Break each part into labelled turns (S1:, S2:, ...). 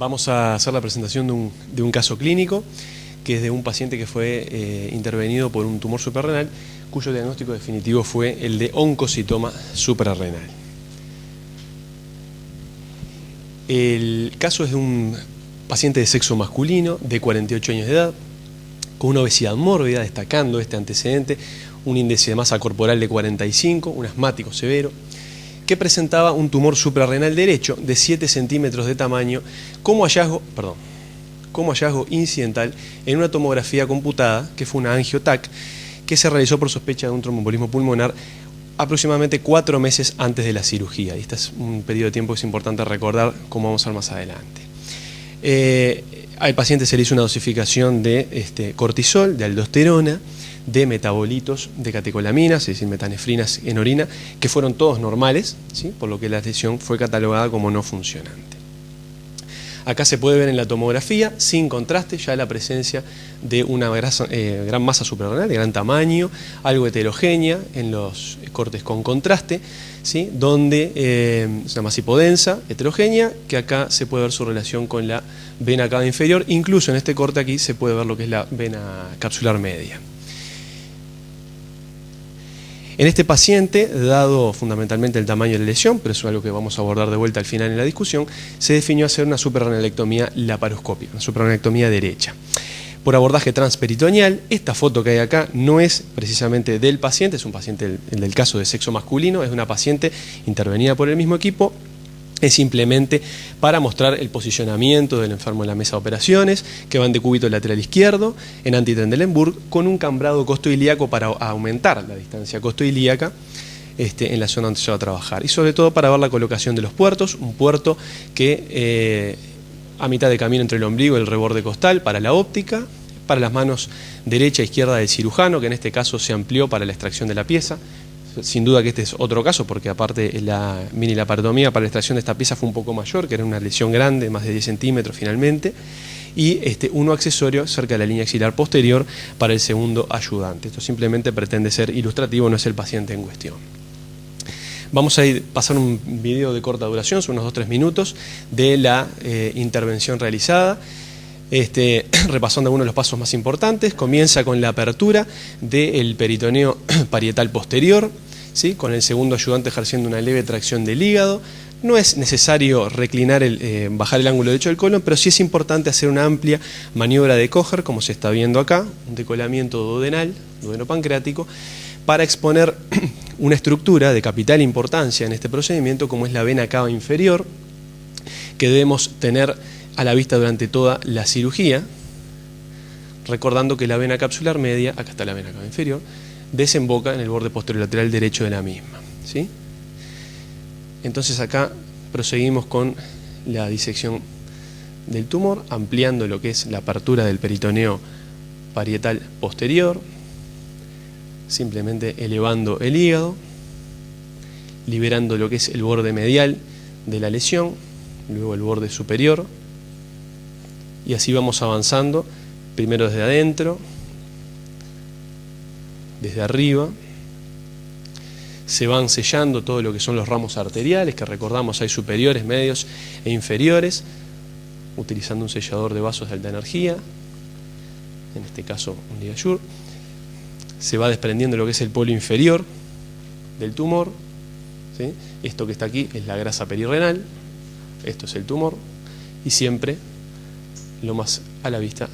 S1: Vamos a hacer la presentación de un caso clínico, que es de un paciente que fue intervenido por un tumor suprarrenal, cuyo diagnóstico definitivo fue el de oncocitoma suprarrenal. El caso es de un paciente de sexo masculino, de 48 años de edad, con una obesidad mórbida, destacando este antecedente, un índice de masa corporal de 45, un asmático severo, que presentaba un tumor suprarrenal derecho de 7 centímetros de tamaño como hallazgo incidental en una tomografía computada, que fue una angio-TAC, que se realizó por sospecha de un tromboembolismo pulmonar aproximadamente 4 meses antes de la cirugía. Y este es un periodo de tiempo que es importante recordar, como vamos a ver más adelante. Al paciente se le hizo una dosificación de cortisol, de aldosterona, de metabolitos de catecolaminas, es decir, metanefrinas en orina, que fueron todos normales, ¿sí? Por lo que la lesión fue catalogada como no funcionante. Acá se puede ver en la tomografía, sin contraste, ya la presencia de una gran masa suprarrenal, de gran tamaño, algo heterogénea en los cortes con contraste, ¿sí? Donde es una masa hipodensa, heterogénea, que acá se puede ver su relación con la vena cava inferior. Incluso en este corte aquí se puede ver lo que es la vena capsular media. En este paciente, dado fundamentalmente el tamaño de la lesión, pero eso es algo que vamos a abordar de vuelta al final en la discusión, se definió hacer una suprarrenalectomía laparoscópica, una suprarrenalectomía derecha. Por abordaje transperitoneal, esta foto que hay acá no es precisamente del paciente, es un paciente del caso de sexo masculino, es una paciente intervenida por el mismo equipo. Es simplemente para mostrar el posicionamiento del enfermo en la mesa de operaciones, que van de cúbito lateral izquierdo, en Antitrendelenburg, con un cambrado costoilíaco para aumentar la distancia costoilíaca en la zona donde se va a trabajar. Y sobre todo para ver la colocación de los puertos, un puerto que a mitad de camino entre el ombligo y el reborde costal para la óptica, para las manos derecha e izquierda del cirujano, que en este caso se amplió para la extracción de la pieza. Sin duda que este es otro caso, porque aparte la mini laparotomía para la extracción de esta pieza fue un poco mayor, que era una lesión grande, más de 10 centímetros finalmente, y uno accesorio cerca de la línea axilar posterior para el segundo ayudante. Esto simplemente pretende ser ilustrativo, no es el paciente en cuestión. Vamos a pasar un video de corta duración, son unos 2-3 minutos, de la intervención realizada. Repasando algunos de los pasos más importantes, comienza con la apertura del peritoneo parietal posterior, ¿sí? Con el segundo ayudante ejerciendo una leve tracción del hígado. No es necesario reclinar bajar el ángulo derecho del colon, pero sí es importante hacer una amplia maniobra de Kocher, como se está viendo acá, un decolamiento duodenal, duodenopancreático, para exponer una estructura de capital importancia en este procedimiento, como es la vena cava inferior, que debemos tener a la vista durante toda la cirugía, recordando que la vena capsular media, acá está la vena cava inferior, desemboca en el borde posterolateral derecho de la misma, ¿sí? Entonces acá proseguimos con la disección del tumor, ampliando lo que es la apertura del peritoneo parietal posterior, simplemente elevando el hígado, liberando lo que es el borde medial de la lesión, luego el borde superior, y así vamos avanzando, primero desde adentro, desde arriba. Se van sellando todo lo que son los ramos arteriales, que recordamos hay superiores, medios e inferiores, utilizando un sellador de vasos de alta energía, en este caso un Ligashur. Se va desprendiendo lo que es el polo inferior del tumor, ¿sí? Esto que está aquí es la grasa perirrenal, esto es el tumor, y siempre lo más a la vista,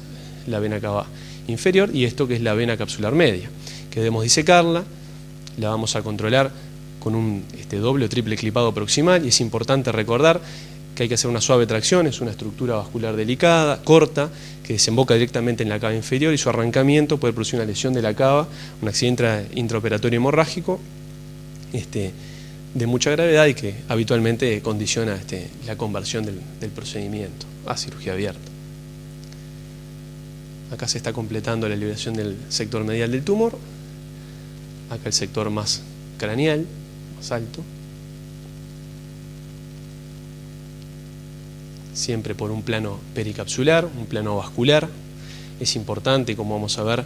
S1: la vena cava inferior, y esto que es la vena capsular media, que debemos disecarla, la vamos a controlar con un doble o triple clipado proximal, y es importante recordar que hay que hacer una suave tracción, es una estructura vascular delicada, corta, que desemboca directamente en la cava inferior, y su arrancamiento puede producir una lesión de la cava, un accidente intraoperatorio hemorrágico, de mucha gravedad y que habitualmente condiciona la conversión del procedimiento a cirugía abierta. Acá se está completando la liberación del sector medial del tumor, acá el sector más craneal, más alto, siempre por un plano pericapsular, un plano vascular. Es importante, como vamos a ver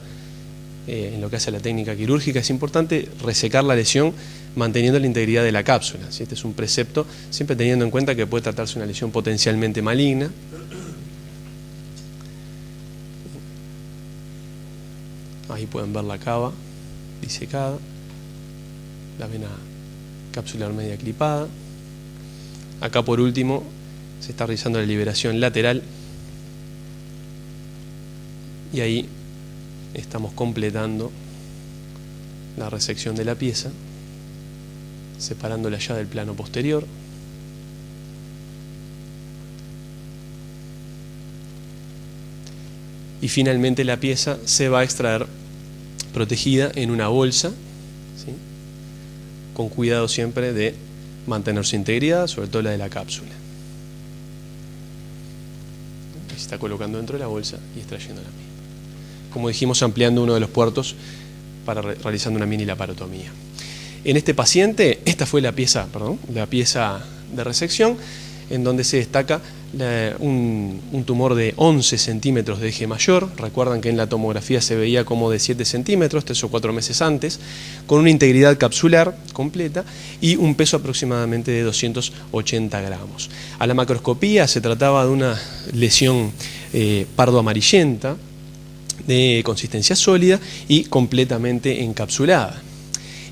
S1: en lo que hace a la técnica quirúrgica, es importante resecar la lesión manteniendo la integridad de la cápsula, ¿sí? Este es un precepto, siempre teniendo en cuenta que puede tratarse de una lesión potencialmente maligna. Ahí pueden ver la cava disecada, la vena capsular media clipada. Acá por último se está realizando la liberación lateral y ahí estamos completando la resección de la pieza, separándola ya del plano posterior. Y finalmente la pieza se va a extraer protegida en una bolsa, ¿sí?, con cuidado siempre de mantener su integridad, sobre todo la de la cápsula. Se está colocando dentro de la bolsa y extrayendo la misma. Como dijimos, ampliando uno de los puertos para realizando una mini laparotomía. En este paciente, esta fue la pieza de resección, en donde se destaca un tumor de 11 centímetros de eje mayor. Recuerdan que en la tomografía se veía como de 7 centímetros, 3 o 4 meses antes, con una integridad capsular completa y un peso aproximadamente de 280 gramos. A la macroscopía se trataba de una lesión pardo-amarillenta, de consistencia sólida y completamente encapsulada.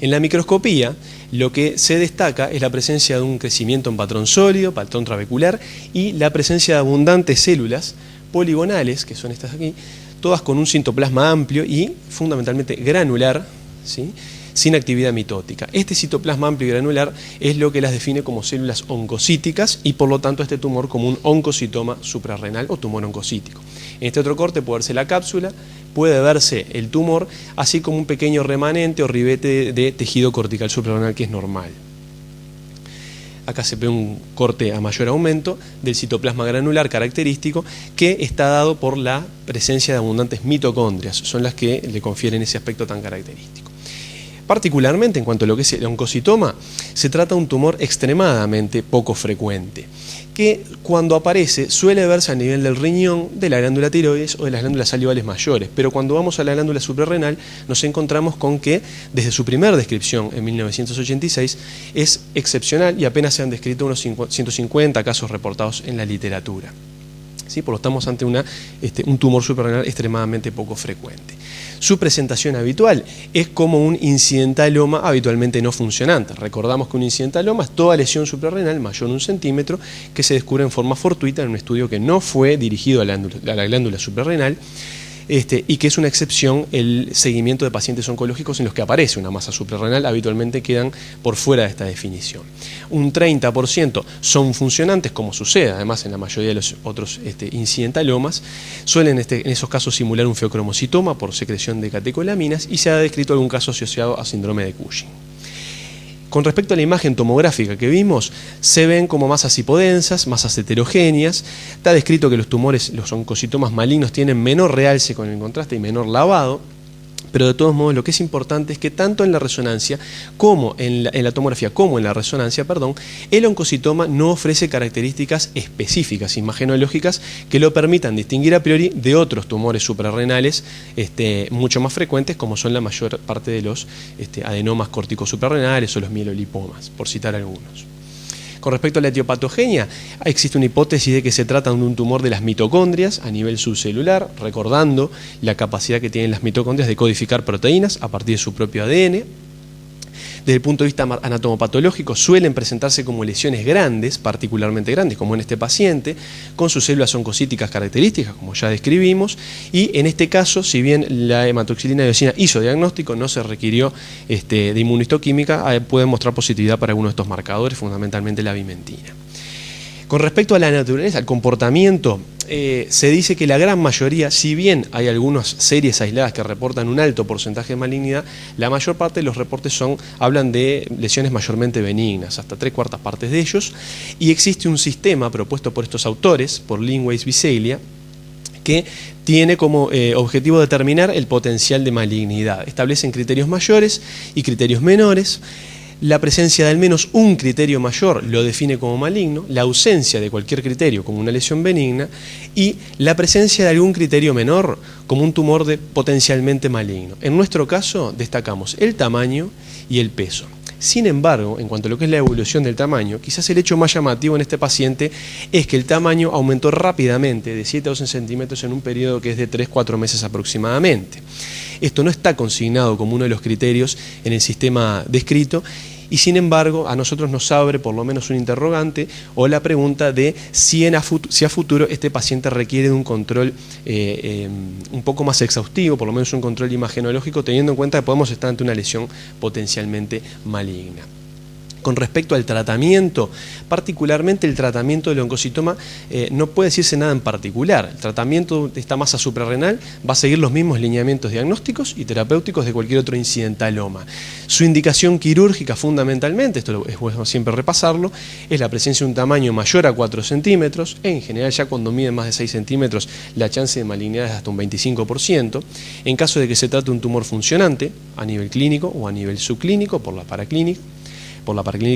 S1: En la microscopía, lo que se destaca es la presencia de un crecimiento en patrón sólido, patrón trabecular, y la presencia de abundantes células poligonales, que son estas aquí, todas con un citoplasma amplio y fundamentalmente granular, ¿sí?, sin actividad mitótica. Este citoplasma amplio y granular es lo que las define como células oncocíticas y por lo tanto este tumor como un oncocitoma suprarrenal o tumor oncocítico. En este otro corte puede verse la cápsula, puede verse el tumor, así como un pequeño remanente o ribete de tejido cortical suprarrenal que es normal. Acá se ve un corte a mayor aumento del citoplasma granular característico que está dado por la presencia de abundantes mitocondrias, son las que le confieren ese aspecto tan característico. Particularmente en cuanto a lo que es el oncocitoma, se trata de un tumor extremadamente poco frecuente, que cuando aparece suele verse a nivel del riñón, de la glándula tiroides o de las glándulas salivales mayores, pero cuando vamos a la glándula suprarrenal nos encontramos con que desde su primera descripción en 1986 es excepcional y apenas se han descrito unos 150 casos reportados en la literatura. ¿Sí? Por lo tanto, estamos ante un tumor suprarrenal extremadamente poco frecuente. Su presentación habitual es como un incidentaloma habitualmente no funcionante. Recordamos que un incidentaloma es toda lesión suprarrenal mayor de 1 centímetro que se descubre en forma fortuita en un estudio que no fue dirigido a la glándula suprarrenal, y que es una excepción el seguimiento de pacientes oncológicos en los que aparece una masa suprarrenal, habitualmente quedan por fuera de esta definición. Un 30% son funcionantes, como sucede además en la mayoría de los otros incidentalomas, suelen en esos casos simular un feocromocitoma por secreción de catecolaminas y se ha descrito algún caso asociado a síndrome de Cushing. Con respecto a la imagen tomográfica que vimos, se ven como masas hipodensas, masas heterogéneas. Está descrito que los tumores, los oncocitomas malignos, tienen menor realce con el contraste y menor lavado, pero de todos modos lo que es importante es que tanto en la resonancia como en la tomografía como en la resonancia, el oncocitoma no ofrece características específicas, imagenológicas, que lo permitan distinguir a priori de otros tumores suprarrenales mucho más frecuentes, como son la mayor parte de los adenomas corticosuprarrenales o los mielolipomas, por citar algunos. Con respecto a la etiopatogenia, existe una hipótesis de que se trata de un tumor de las mitocondrias a nivel subcelular, recordando la capacidad que tienen las mitocondrias de codificar proteínas a partir de su propio ADN. Desde el punto de vista anatomopatológico, suelen presentarse como lesiones grandes, particularmente grandes, como en este paciente, con sus células oncocíticas características, como ya describimos, y en este caso, si bien la hematoxilina eosina hizo diagnóstico, no se requirió de inmunohistoquímica, puede mostrar positividad para algunos de estos marcadores, fundamentalmente la vimentina. Con respecto a la naturaleza, al comportamiento, se dice que la gran mayoría, si bien hay algunas series aisladas que reportan un alto porcentaje de malignidad, la mayor parte de los reportes hablan de lesiones mayormente benignas, hasta 3/4 partes de ellos, y existe un sistema propuesto por estos autores, por Linways Biseglia, que tiene como objetivo determinar el potencial de malignidad. Establecen criterios mayores y criterios menores. La presencia de al menos un criterio mayor lo define como maligno, la ausencia de cualquier criterio como una lesión benigna y la presencia de algún criterio menor como un tumor potencialmente maligno. En nuestro caso destacamos el tamaño y el peso. Sin embargo, en cuanto a lo que es la evolución del tamaño, quizás el hecho más llamativo en este paciente es que el tamaño aumentó rápidamente de 7 a 12 centímetros en un periodo que es de 3-4 meses aproximadamente. Esto no está consignado como uno de los criterios en el sistema descrito, y sin embargo a nosotros nos abre por lo menos un interrogante o la pregunta de si a futuro este paciente requiere de un control un poco más exhaustivo, por lo menos un control imagenológico, teniendo en cuenta que podemos estar ante una lesión potencialmente maligna. Con respecto al tratamiento, particularmente el tratamiento del oncocitoma, no puede decirse nada en particular. El tratamiento de esta masa suprarrenal va a seguir los mismos lineamientos diagnósticos y terapéuticos de cualquier otro incidentaloma. Su indicación quirúrgica fundamentalmente, esto es bueno siempre repasarlo, es la presencia de un tamaño mayor a 4 centímetros. En general ya cuando mide más de 6 centímetros la chance de malignidad es hasta un 25%. En caso de que se trate de un tumor funcionante a nivel clínico o a nivel subclínico por la paraclínica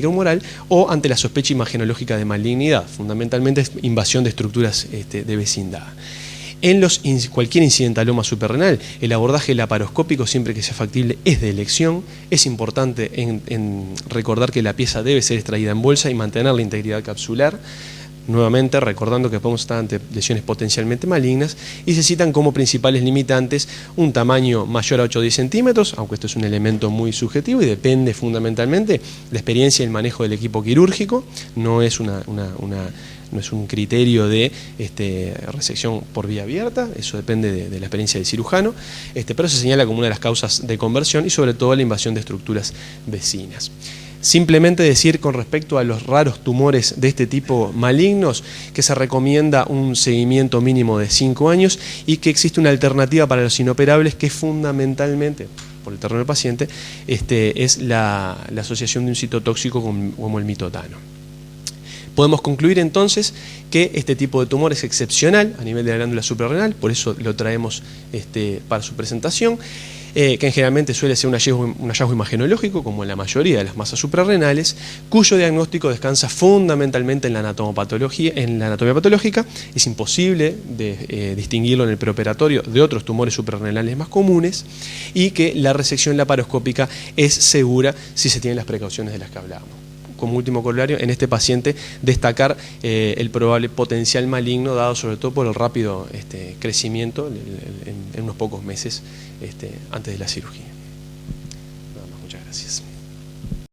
S1: humoral, o ante la sospecha imagenológica de malignidad, fundamentalmente es invasión de estructuras de vecindad. En cualquier incidentaloma suprarrenal, el abordaje laparoscópico, siempre que sea factible, es de elección. Es importante en recordar que la pieza debe ser extraída en bolsa y mantener la integridad capsular. Nuevamente recordando que podemos estar ante lesiones potencialmente malignas, y se citan como principales limitantes un tamaño mayor a 8 o 10 centímetros, aunque esto es un elemento muy subjetivo y depende fundamentalmente de la experiencia y el manejo del equipo quirúrgico. No es un criterio de resección por vía abierta, eso depende de la experiencia del cirujano, pero se señala como una de las causas de conversión y sobre todo la invasión de estructuras vecinas. Simplemente decir con respecto a los raros tumores de este tipo malignos que se recomienda un seguimiento mínimo de 5 años y que existe una alternativa para los inoperables que fundamentalmente, por el terreno del paciente, es la asociación de un citotóxico como el mitotano. Podemos concluir entonces que este tipo de tumor es excepcional a nivel de la glándula suprarrenal, por eso lo traemos para su presentación, que generalmente suele ser un hallazgo imagenológico, como en la mayoría de las masas suprarrenales, cuyo diagnóstico descansa fundamentalmente en la anatomía patológica. Es imposible distinguirlo en el preoperatorio de otros tumores suprarrenales más comunes, y que la resección laparoscópica es segura si se tienen las precauciones de las que hablábamos. Como último corolario, en este paciente destacar el probable potencial maligno, dado sobre todo por el rápido crecimiento en unos pocos meses antes de la cirugía. Nada más, muchas gracias.